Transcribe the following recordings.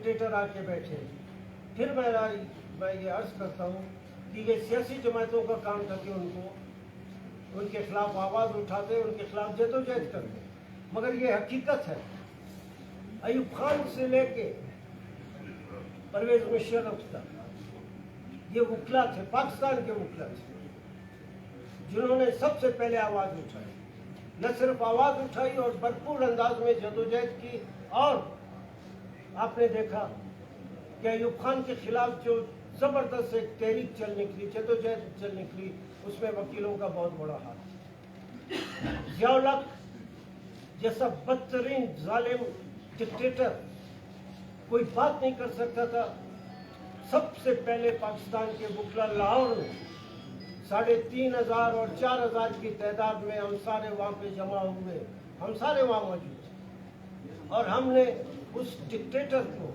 Dictator आके बैठे। फिर मैं ये अर्ज करता हूँ कि ये सियासी जमातों का काम था कि उनके खिलाफ आवाज़ उठाते, उनके खिलाफ जदोजहद करते, मगर ये हकीकत है। अयूब खान से लेके परवेज मुशर्रफ तक ये वकला थे, पाकिस्तान के वकला थे, जिन्होंने सबसे पहले आवाज़ उठाई। न सिर्फ आवाज़ उठाई और भरपूर अंदाज में जदोजहद की। और आपने देखा कि अयूब खान के खिलाफ जो ज़बरदस्त एक तहरीक चल निकली, जदोजहद चल निकली, उसमें वकीलों का बहुत बड़ा हाथ। ज़िया-उल हक जैसा बदतरीन जालिम डिक्टेटर कोई बात नहीं कर सकता था। सबसे पहले पाकिस्तान के वकला लाहौर में 3,500 और 4,000 की तादाद में हम सारे वहाँ पे जमा हुए, हम सारे वहाँ मौजूद थे। और हमने उस डिक्टेटर को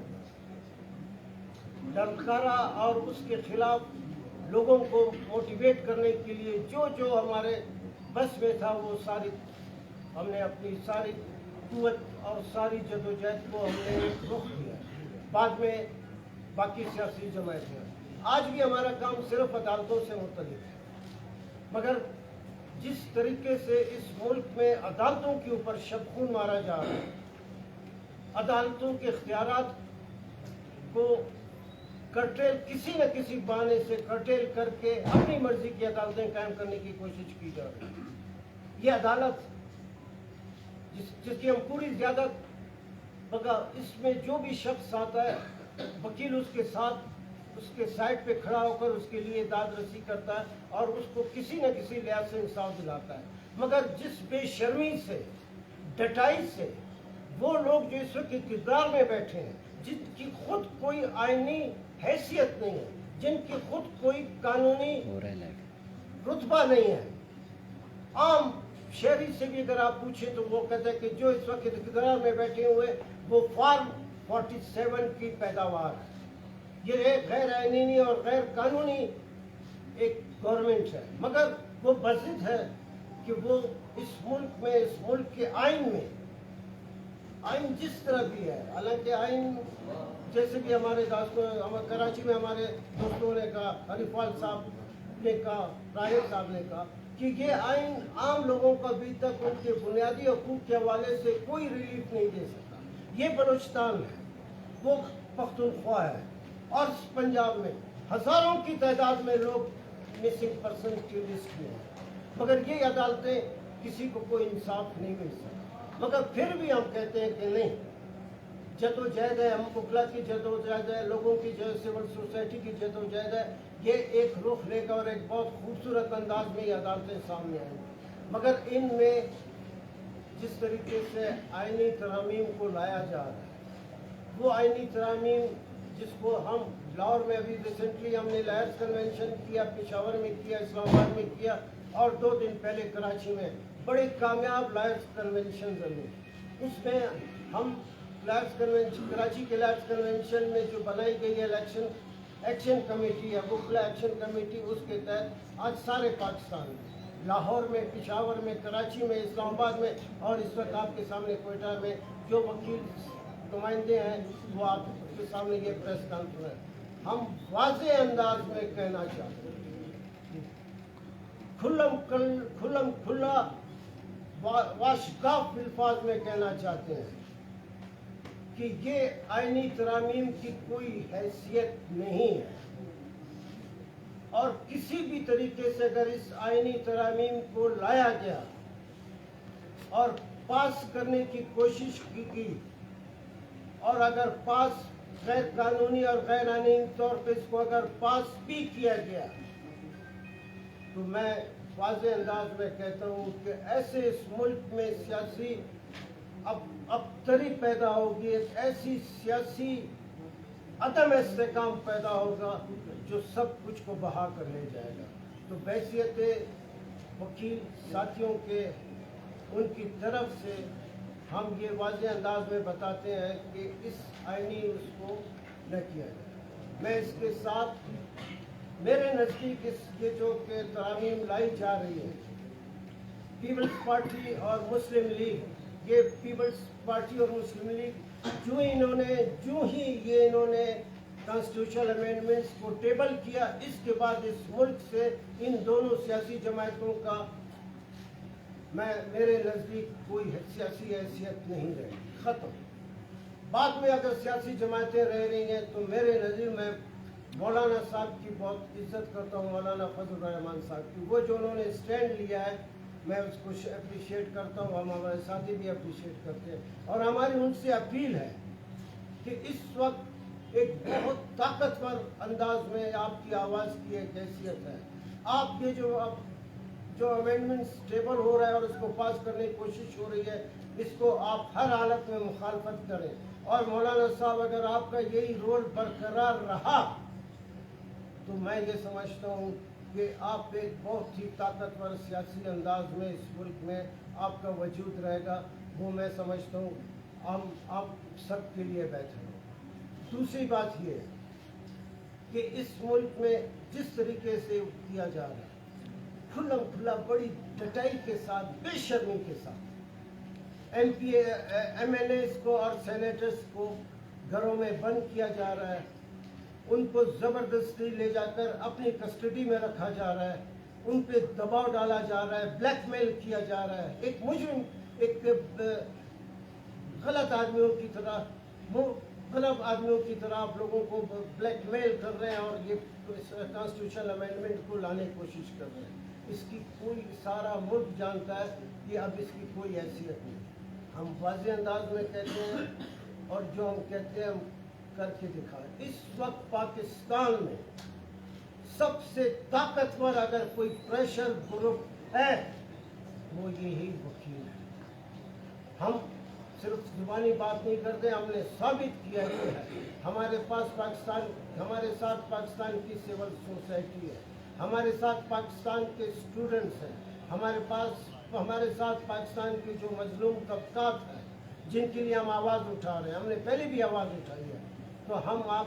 ललकारा और उसके खिलाफ लोगों को मोटिवेट करने के लिए जो जो हमारे बस में था वो हमने अपनी सारी कुव्वत और सारी जदोजहद को हमने रुख दिया। बाद में बाकी सियासी जमातें, आज भी हमारा काम सिर्फ अदालतों से मुतल्लिक है, मगर जिस तरीके से इस मुल्क में अदालतों के ऊपर शबखून मारा जा रहा है, अदालतों के इख्तियारात को कर्टेल किसी न किसी बहाने से कर्टेल करके अपनी मर्जी की अदालतें कायम करने की कोशिश की जा रही है। ये अदालत जिसकी हम पूरी ज़्यादत मगर इसमें जो भी शख्स आता है, वकील उसके साथ उसके साइड पे खड़ा होकर उसके लिए दाद रसी करता है और उसको किसी न किसी लिहाज से इंसाफ दिलाता है। मगर जिस बेशर्मी से, डटाई से वो लोग जो इस वक्त इक़्तिदार में बैठे हैं, जिनकी खुद कोई आईनी हैसियत नहीं है, जिनकी खुद कोई कानूनी रुतबा नहीं है, आम शहरी से भी अगर आप पूछें तो वो कहते हैं कि जो इस वक्त इक़्तिदार में बैठे हुए वो फॉर्म 47 की पैदावार है। ये एक गैर आईनी और गैर कानूनी एक गवर्नमेंट है, मगर वो बज़िद है कि वो इस मुल्क में, इस मुल्क के आइन में, आइन जिस तरह भी है, हालांकि आइन जैसे भी हमारे दोस्तों कराची में हमारे दोस्तों ने कहा, हरीफाल साहब ने कहा, राहिल साहब ने कहा कि ये आइन आम लोगों को अभी तक उनके बुनियादी हकूक़ के हवाले से कोई रिलीफ नहीं दे सकता। ये बलूचिस्तान है, वो पख्तूनख्वा है, और पंजाब में हज़ारों की तादाद में लोग मिसिंग पर्सन की लिस्ट में हैं, मगर ये अदालतें किसी को कोई इंसाफ नहीं मिल सकता। मगर फिर भी हम कहते हैं कि नहीं, जदोजहद है, हम वकला की जदोजहद है, लोगों की जो सिविल सोसाइटी की जदोजहद है, ये एक रुख लेकर और एक बहुत खूबसूरत अंदाज में ये अदालतें सामने आएंगी। मगर इनमें जिस तरीके से आईनी तरामीम को लाया जा रहा है, वो आईनी तरामीम जिसको हम लाहौर में अभी रिसेंटली हमने लायर्स कन्वेंशन किया, पेशावर में किया, इस्लामाबाद में किया, और 2 दिन पहले कराची में बड़े कामयाब लायर्स कन्वेंशन हुए। उसमें हम लायर्स कन्वेंशन, कराची के लायर्स कन्वेंशन में जो बनाई गई है एक्शन कमेटी है, वकला एक्शन कमेटी, उसके तहत आज सारे पाकिस्तान में, लाहौर में, पेशावर में, कराची में, इस्लामाबाद में, और इस वक्त आपके सामने कोयटा में जो वकील नुमाइंदे हैं वो आपके सामने ये प्रेस कॉन्फ्रेंस हम वाज़े अंदाज में कहना चाहते हैं, खुल्लम खुल्ला वाशकाफ अल्फाज में कहना चाहते हैं कि ये आईनी तरामीम की कोई हैसियत नहीं है, और किसी भी तरीके से अगर इस आईनी तरामीम को लाया गया और पास करने की कोशिश की गई, और अगर पास गैर कानूनी और गैर आईनी तौर पर इसको अगर पास भी किया गया, तो मैं वाज़े अंदाज में कहता हूँ कि ऐसे इस मुल्क में सियासी अबतरी पैदा होगी, एक ऐसी सियासी अदम इस्तेकाम पैदा होगा जो सब कुछ को बहा कर ले जाएगा। तो बैसियत वकील साथियों के उनकी तरफ से हम ये वाज़े अंदाज में बताते हैं कि इस आईनी उसको न किया जाए। मैं इसके साथ मेरे नज़दीक ये जो कि तरामीम लाई जा रही है, पीपल्स पार्टी और मुस्लिम लीग, ये पीपल्स पार्टी और मुस्लिम लीग جو ہی انہوں نے کانسٹیٹیوشنل امینڈمنٹس کو ٹیبل کیا، اس کے بعد اس ملک سے ان دونوں سیاسی جماعتوں کا میرے نزدیک کوئی سیاسی حیثیت نہیں رہی، ختم۔ بعد میں اگر سیاسی جماعتیں رہ رہی ہیں تو میرے نظر میں مولانا صاحب کی بہت عزت کرتا ہوں، مولانا فضل الرحمان صاحب کی، وہ جو انہوں نے اسٹینڈ لیا ہے میں اس کو اپریشیٹ کرتا ہوں، ہم ہمارے ساتھی بھی اپریشیٹ کرتے ہیں، اور ہماری ان سے اپیل ہے کہ اس وقت ایک بہت طاقتور انداز میں آپ کی آواز کی ایک حیثیت ہے۔ آپ کے جو امینڈمنٹس ٹیبل ہو رہا ہے اور اس کو پاس کرنے کی کوشش ہو رہی ہے، اس کو آپ ہر حالت میں مخالفت کریں، اور مولانا صاحب اگر آپ کا یہی رول برقرار رہا تو میں یہ سمجھتا ہوں کہ آپ ایک بہت ہی طاقتور سیاسی انداز میں اس ملک میں آپ کا وجود رہے گا، وہ میں سمجھتا ہوں آپ سب کے لیے بہتر ہو۔ دوسری بات یہ ہے کہ اس ملک میں جس طریقے سے کیا جا رہا ہے، کھلم کھلا بڑی ڈٹائی کے ساتھ، بے شرمی کے ساتھ ایم ایل ایز کو اور سینیٹرز کو گھروں میں بند کیا جا رہا ہے، ان کو زبردستی لے جا کر اپنی کسٹڈی میں رکھا جا رہا ہے، ان پہ دباؤ ڈالا جا رہا ہے، بلیک میل کیا جا رہا ہے، ایک مجرم، ایک غلط آدمیوں کی طرح آپ لوگوں کو بلیک میل کر رہے ہیں اور یہ کانسٹیٹیوشنل امینڈمنٹ کو لانے کی کوشش کر رہے ہیں۔ اس کی کوئی سارا ملک جانتا ہے کہ اب اس کی کوئی حیثیت نہیں۔ ہم واضح انداز میں کہتے ہیں اور جو ہم کہتے ہیں ہم کر کے دکھائیں۔ اس وقت پاکستان میں سب سے طاقتور اگر کوئی پریشر گروپ ہے وہ یہی وکیل ہے۔ ہم صرف زبانی بات نہیں کرتے، ہم نے ثابت کیا ہے۔ ہمارے ساتھ پاکستان کی سول سوسائٹی ہے، ہمارے ساتھ پاکستان کے اسٹوڈنٹس ہیں، ہمارے ساتھ پاکستان کے جو مظلوم طبقات ہیں جن کے لیے ہم آواز اٹھا رہے ہیں، ہم نے پہلے بھی آواز اٹھائی ہے، تو ہم آپ